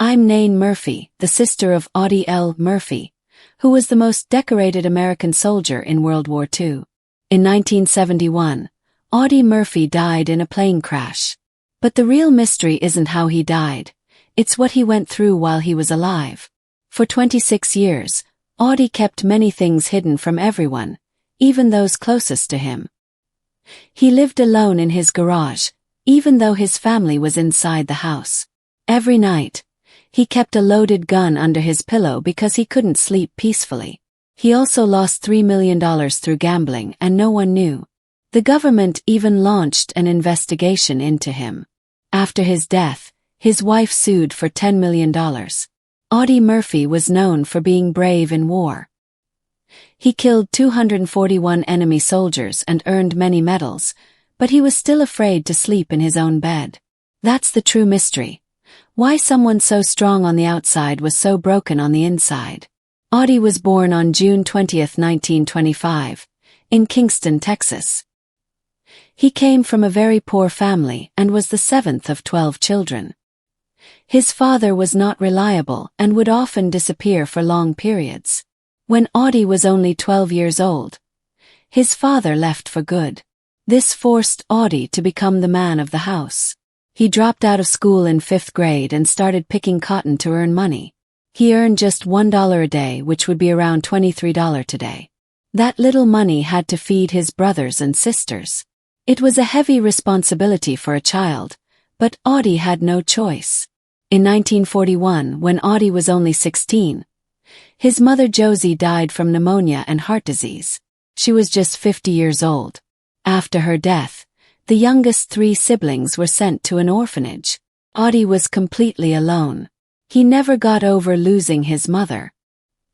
I'm Audie Murphy, the sister of Audie L. Murphy, who was the most decorated American soldier in World War II. In 1971, Audie Murphy died in a plane crash. But the real mystery isn't how he died, it's what he went through while he was alive. For 26 years, Audie kept many things hidden from everyone, even those closest to him. He lived alone in his garage, even though his family was inside the house. Every night, he kept a loaded gun under his pillow because he couldn't sleep peacefully. He also lost $3 million through gambling and no one knew. The government even launched an investigation into him. After his death, his wife sued for $10 million. Audie Murphy was known for being brave in war. He killed 241 enemy soldiers and earned many medals, but he was still afraid to sleep in his own bed. That's the true mystery. Why someone so strong on the outside was so broken on the inside. Audie was born on June 20, 1925, in Kingston, Texas. He came from a very poor family and was the seventh of 12 children. His father was not reliable and would often disappear for long periods. When Audie was only 12 years old, his father left for good. This forced Audie to become the man of the house. He dropped out of school in 5th grade and started picking cotton to earn money. He earned just $1 a day, which would be around $23 today. That little money had to feed his brothers and sisters. It was a heavy responsibility for a child, but Audie had no choice. In 1941, when Audie was only 16, his mother Josie died from pneumonia and heart disease. She was just 50 years old. After her death, the youngest 3 siblings were sent to an orphanage. Audie was completely alone. He never got over losing his mother.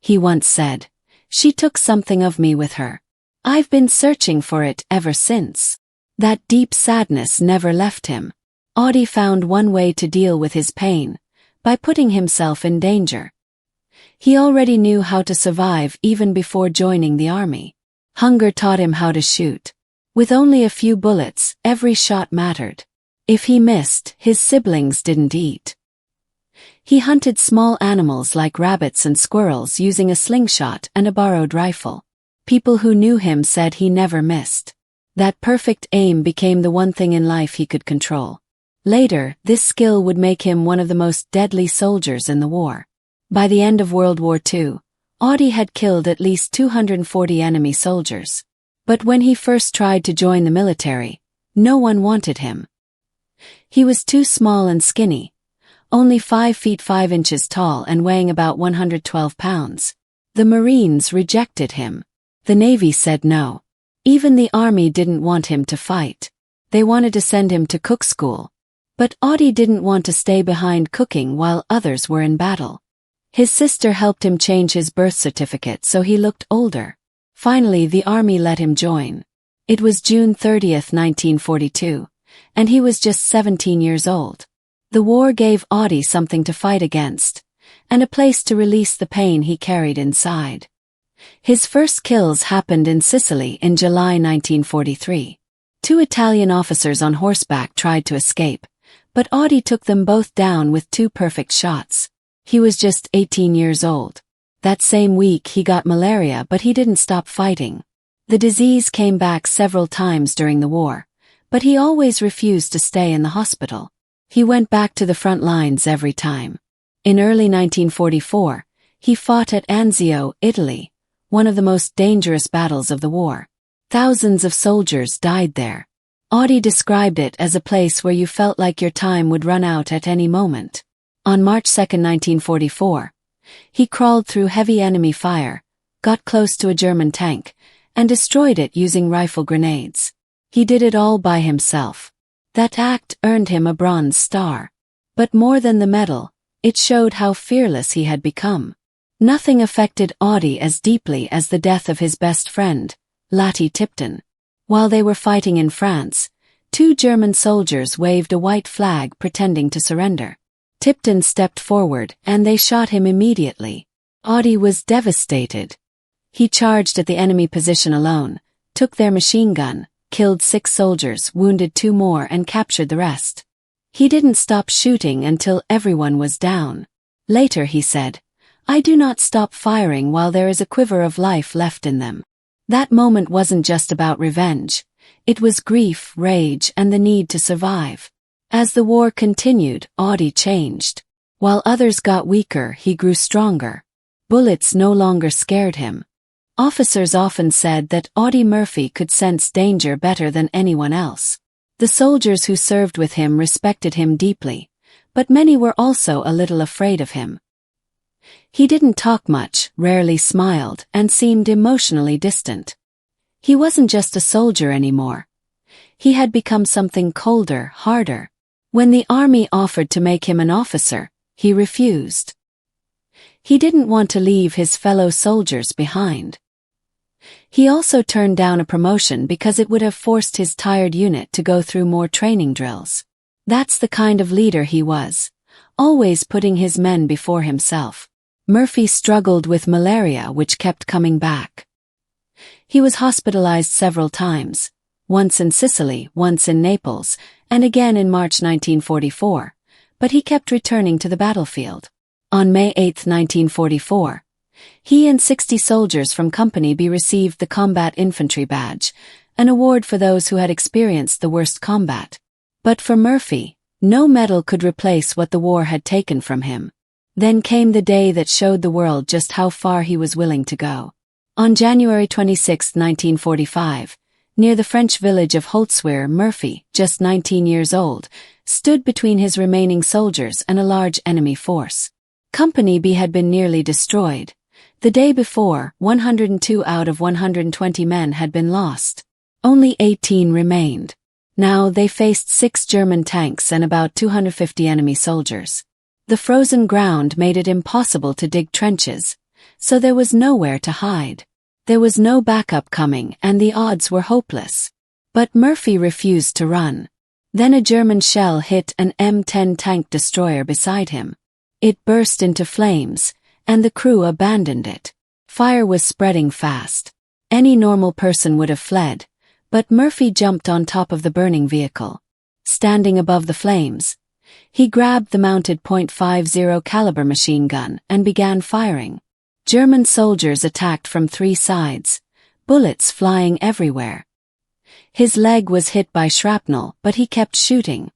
He once said, "She took something of me with her. I've been searching for it ever since." That deep sadness never left him. Audie found one way to deal with his pain, by putting himself in danger. He already knew how to survive even before joining the army. Hunger taught him how to shoot. With only a few bullets, every shot mattered. If he missed, his siblings didn't eat. He hunted small animals like rabbits and squirrels using a slingshot and a borrowed rifle. People who knew him said he never missed. That perfect aim became the one thing in life he could control. Later, this skill would make him one of the most deadly soldiers in the war. By the end of World War II, Audie had killed at least 240 enemy soldiers. But when he first tried to join the military, no one wanted him. He was too small and skinny, only 5 feet 5 inches tall and weighing about 112 pounds. The Marines rejected him. The Navy said no. Even the Army didn't want him to fight. They wanted to send him to cook school. But Audie didn't want to stay behind cooking while others were in battle. His sister helped him change his birth certificate so he looked older. Finally, the Army let him join. It was June 30, 1942, and he was just 17 years old. The war gave Audie something to fight against, and a place to release the pain he carried inside. His first kills happened in Sicily in July 1943. 2 Italian officers on horseback tried to escape, but Audie took them both down with 2 perfect shots. He was just 18 years old. That same week he got malaria, but he didn't stop fighting. The disease came back several times during the war, but he always refused to stay in the hospital. He went back to the front lines every time. In early 1944, he fought at Anzio, Italy, one of the most dangerous battles of the war. Thousands of soldiers died there. Audie described it as a place where you felt like your time would run out at any moment. On March 2, 1944, he crawled through heavy enemy fire, got close to a German tank, and destroyed it using rifle grenades. He did it all by himself. That act earned him a Bronze Star. But more than the medal, it showed how fearless he had become. Nothing affected Audie as deeply as the death of his best friend, Lottie Tipton. While they were fighting in France, 2 German soldiers waved a white flag pretending to surrender. Tipton stepped forward and they shot him immediately. Audie was devastated. He charged at the enemy position alone, took their machine gun, killed 6 soldiers, wounded 2 more and captured the rest. He didn't stop shooting until everyone was down. Later he said, "I do not stop firing while there is a quiver of life left in them." That moment wasn't just about revenge. It was grief, rage, and the need to survive. As the war continued, Audie changed. While others got weaker, he grew stronger. Bullets no longer scared him. Officers often said that Audie Murphy could sense danger better than anyone else. The soldiers who served with him respected him deeply, but many were also a little afraid of him. He didn't talk much, rarely smiled, and seemed emotionally distant. He wasn't just a soldier anymore. He had become something colder, harder. When the army offered to make him an officer, he refused. He didn't want to leave his fellow soldiers behind. He also turned down a promotion because it would have forced his tired unit to go through more training drills. That's the kind of leader he was, always putting his men before himself. Murphy struggled with malaria, which kept coming back. He was hospitalized several times, once in Sicily, once in Naples, and again in March 1944, but he kept returning to the battlefield. On May 8, 1944, he and 60 soldiers from Company B received the Combat Infantry Badge, an award for those who had experienced the worst combat. But for Murphy, no medal could replace what the war had taken from him. Then came the day that showed the world just how far he was willing to go. On January 26, 1945, near the French village of Holtzwihr, Murphy, just 19 years old, stood between his remaining soldiers and a large enemy force. Company B had been nearly destroyed. The day before, 102 out of 120 men had been lost. Only 18 remained. Now they faced 6 German tanks and about 250 enemy soldiers. The frozen ground made it impossible to dig trenches, so there was nowhere to hide. There was no backup coming and the odds were hopeless. But Murphy refused to run. Then a German shell hit an M10 tank destroyer beside him. It burst into flames, and the crew abandoned it. Fire was spreading fast. Any normal person would have fled, but Murphy jumped on top of the burning vehicle. Standing above the flames, he grabbed the mounted .50 caliber machine gun and began firing. German soldiers attacked from 3 sides, bullets flying everywhere. His leg was hit by shrapnel, but he kept shooting.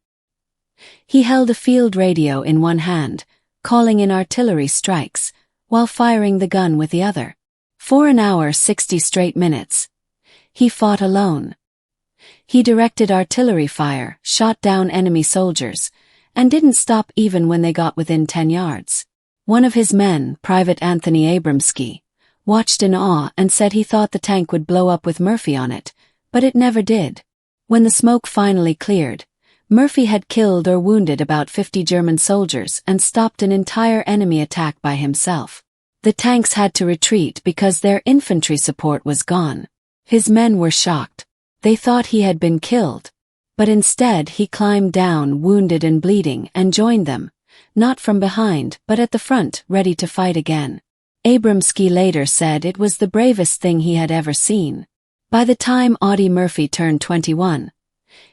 He held a field radio in one hand, calling in artillery strikes, while firing the gun with the other. For an hour, 60 straight minutes, he fought alone. He directed artillery fire, shot down enemy soldiers, and didn't stop even when they got within 10 yards. One of his men, Private Anthony Abramsky, watched in awe and said he thought the tank would blow up with Murphy on it, but it never did. When the smoke finally cleared, Murphy had killed or wounded about 50 German soldiers and stopped an entire enemy attack by himself. The tanks had to retreat because their infantry support was gone. His men were shocked. They thought he had been killed. But instead he climbed down, wounded and bleeding, and joined them, not from behind, but at the front, ready to fight again. Abramsky later said it was the bravest thing he had ever seen. By the time Audie Murphy turned 21,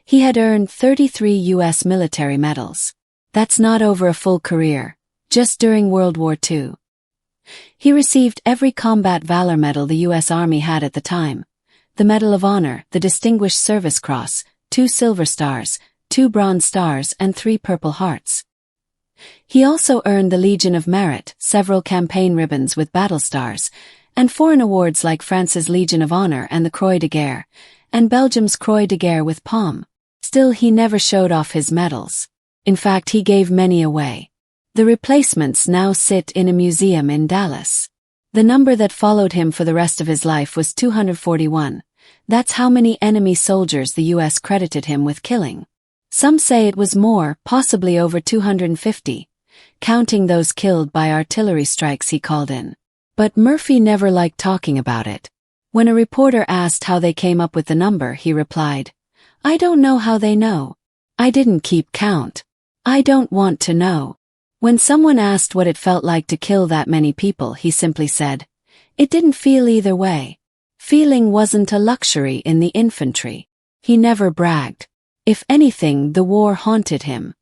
he had earned 33 U.S. military medals. That's not over a full career, just during World War II. He received every Combat Valor Medal the U.S. Army had at the time: the Medal of Honor, the Distinguished Service Cross, 2 Silver Stars, 2 Bronze Stars, and 3 Purple Hearts. He also earned the Legion of Merit, several campaign ribbons with battle stars, and foreign awards like France's Legion of Honor and the Croix de Guerre, and Belgium's Croix de Guerre with Palm. Still, he never showed off his medals. In fact, he gave many away. The replacements now sit in a museum in Dallas. The number that followed him for the rest of his life was 241. That's how many enemy soldiers the U.S. credited him with killing. Some say it was more, possibly over 250, counting those killed by artillery strikes he called in. But Murphy never liked talking about it. When a reporter asked how they came up with the number, he replied, "I don't know how they know. I didn't keep count. I don't want to know." When someone asked what it felt like to kill that many people, he simply said, "It didn't feel either way." Feeling wasn't a luxury in the infantry. He never bragged. If anything, the war haunted him.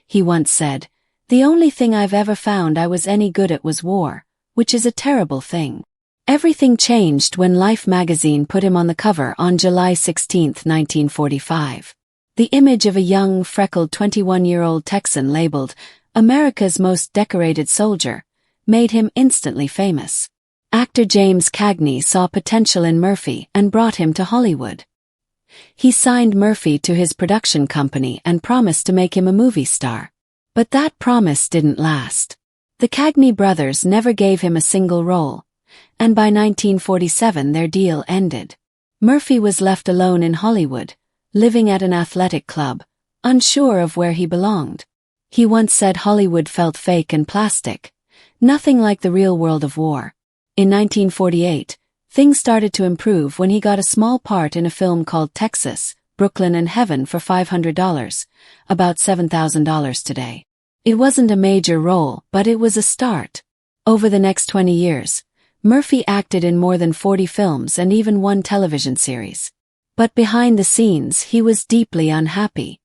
He once said, The only thing I've ever found I was any good at was war, which is a terrible thing. Everything changed when Life magazine put him on the cover on July 16, 1945. The image of a young, freckled 21-year-old Texan labeled America's Most Decorated Soldier made him instantly famous. Actor James Cagney saw potential in Murphy and brought him to Hollywood. He signed Murphy to his production company and promised to make him a movie star. But that promise didn't last. The Cagney brothers never gave him a single role, and by 1947 their deal ended. Murphy was left alone in Hollywood, living at an athletic club, unsure of where he belonged. He once said Hollywood felt fake and plastic, nothing like the real world of war. In 1948, things started to improve when he got a small part in a film called Texas, Brooklyn and Heaven for $500, about $7,000 today. It wasn't a major role, but it was a start. Over the next 20 years, Murphy acted in more than 40 films and even one television series. But behind the scenes, he was deeply unhappy.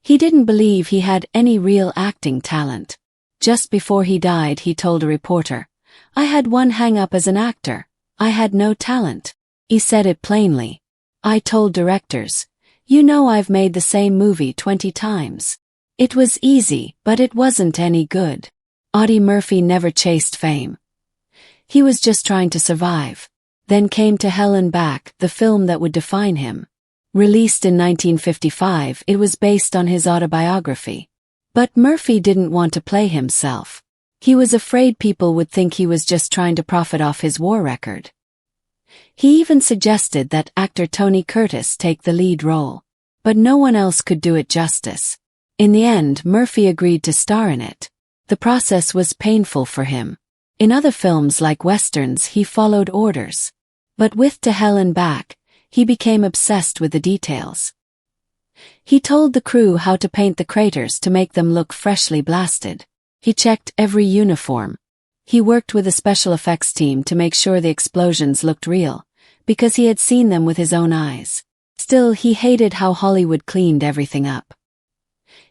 He didn't believe he had any real acting talent. Just before he died, he told a reporter, "I had one hang-up as an actor. I had no talent." He said it plainly. "I told directors, you know I've made the same movie 20 times. It was easy, but it wasn't any good." Audie Murphy never chased fame. He was just trying to survive. Then came To Hell and Back, the film that would define him. Released in 1955, it was based on his autobiography. But Murphy didn't want to play himself. He was afraid people would think he was just trying to profit off his war record. He even suggested that actor Tony Curtis take the lead role. But no one else could do it justice. In the end, Murphy agreed to star in it. The process was painful for him. In other films like westerns, he followed orders. But with To Hell and Back, he became obsessed with the details. He told the crew how to paint the craters to make them look freshly blasted. He checked every uniform. He worked with a special effects team to make sure the explosions looked real, because he had seen them with his own eyes. Still, he hated how Hollywood cleaned everything up.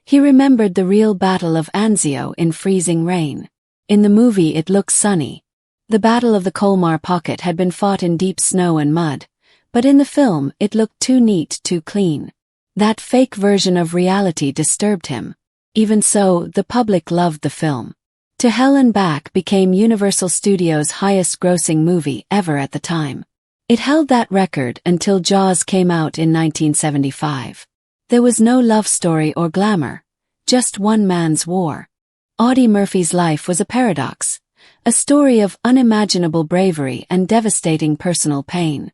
He remembered the real Battle of Anzio in freezing rain. In the movie it looked sunny. The Battle of the Colmar Pocket had been fought in deep snow and mud, but in the film it looked too neat, too clean. That fake version of reality disturbed him. Even so, the public loved the film. To Hell and Back became Universal Studios' highest-grossing movie ever at the time. It held that record until Jaws came out in 1975. There was no love story or glamour, just one man's war. Audie Murphy's life was a paradox, a story of unimaginable bravery and devastating personal pain.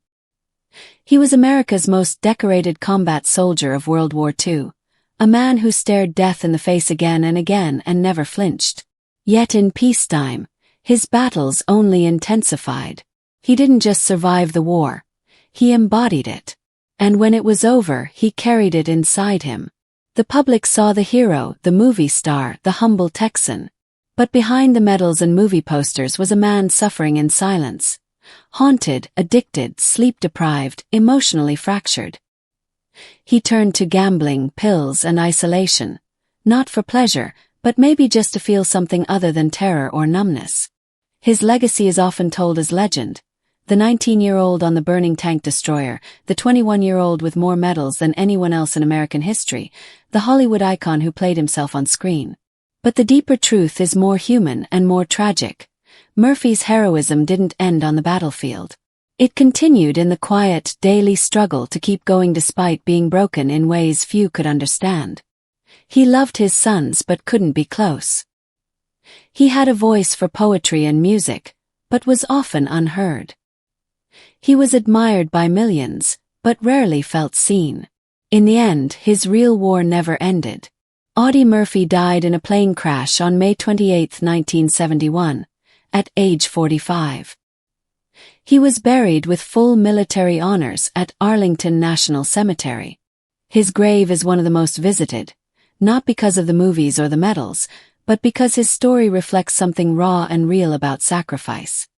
He was America's most decorated combat soldier of World War II, a man who stared death in the face again and again and never flinched. Yet in peacetime, his battles only intensified. He didn't just survive the war, he embodied it. And when it was over, he carried it inside him. The public saw the hero, the movie star, the humble Texan. But behind the medals and movie posters was a man suffering in silence. Haunted, addicted, sleep-deprived, emotionally fractured. He turned to gambling, pills, and isolation. Not for pleasure, but maybe just to feel something other than terror or numbness. His legacy is often told as legend. The 19-year-old on the burning tank destroyer, the 21-year-old with more medals than anyone else in American history, the Hollywood icon who played himself on screen. But the deeper truth is more human and more tragic. Murphy's heroism didn't end on the battlefield. It continued in the quiet, daily struggle to keep going despite being broken in ways few could understand. He loved his sons but couldn't be close. He had a voice for poetry and music, but was often unheard. He was admired by millions, but rarely felt seen. In the end, his real war never ended. Audie Murphy died in a plane crash on May 28, 1971, at age 45. He was buried with full military honors at Arlington National Cemetery. His grave is one of the most visited, not because of the movies or the medals, but because his story reflects something raw and real about sacrifice.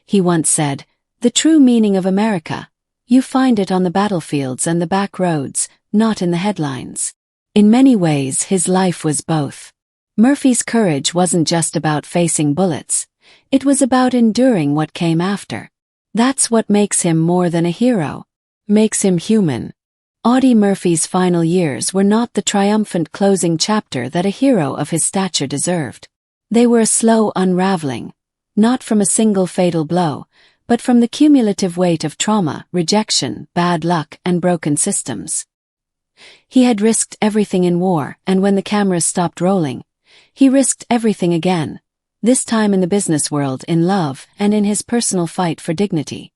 He once said, "The true meaning of America, you find it on the battlefields and the back roads, not in the headlines." In many ways, his life was both. Murphy's courage wasn't just about facing bullets. It was about enduring what came after. That's what makes him more than a hero. Makes him human. Audie Murphy's final years were not the triumphant closing chapter that a hero of his stature deserved. They were a slow unraveling, not from a single fatal blow, but from the cumulative weight of trauma, rejection, bad luck, and broken systems. He had risked everything in war, and when the cameras stopped rolling, he risked everything again, this time in the business world, in love, and in his personal fight for dignity.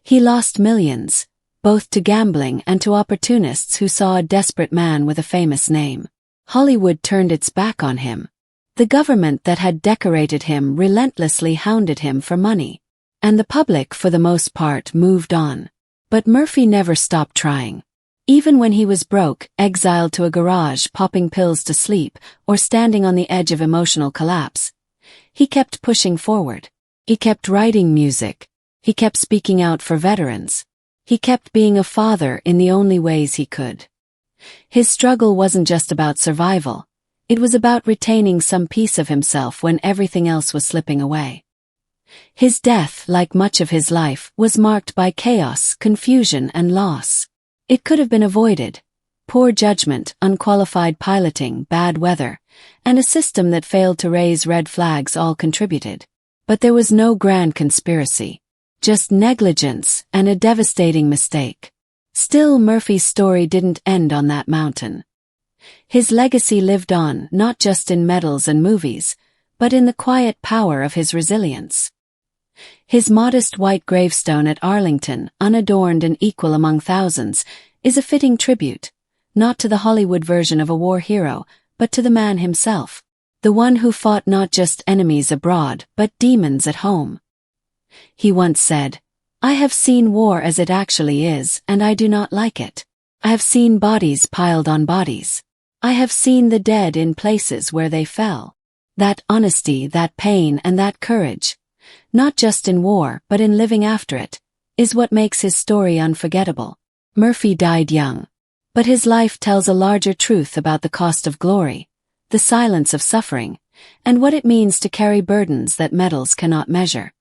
He lost millions, both to gambling and to opportunists who saw a desperate man with a famous name. Hollywood turned its back on him. The government that had decorated him relentlessly hounded him for money. And the public, for the most part, moved on. But Murphy never stopped trying. Even when he was broke, exiled to a garage, popping pills to sleep, or standing on the edge of emotional collapse, he kept pushing forward. He kept writing music. He kept speaking out for veterans. He kept being a father in the only ways he could. His struggle wasn't just about survival. It was about retaining some piece of himself when everything else was slipping away. His death, like much of his life, was marked by chaos, confusion, and loss. It could have been avoided. Poor judgment, unqualified piloting, bad weather, and a system that failed to raise red flags all contributed. But there was no grand conspiracy. Just negligence and a devastating mistake. Still, Murphy's story didn't end on that mountain. His legacy lived on, not just in medals and movies, but in the quiet power of his resilience. His modest white gravestone at Arlington, unadorned and equal among thousands, is a fitting tribute, not to the Hollywood version of a war hero, but to the man himself, the one who fought not just enemies abroad, but demons at home. He once said, "I have seen war as it actually is, and I do not like it. I have seen bodies piled on bodies. I have seen the dead in places where they fell." That honesty, that pain, and that courage, not just in war but in living after it, is what makes his story unforgettable. Murphy died young. But his life tells a larger truth about the cost of glory, the silence of suffering, and what it means to carry burdens that medals cannot measure.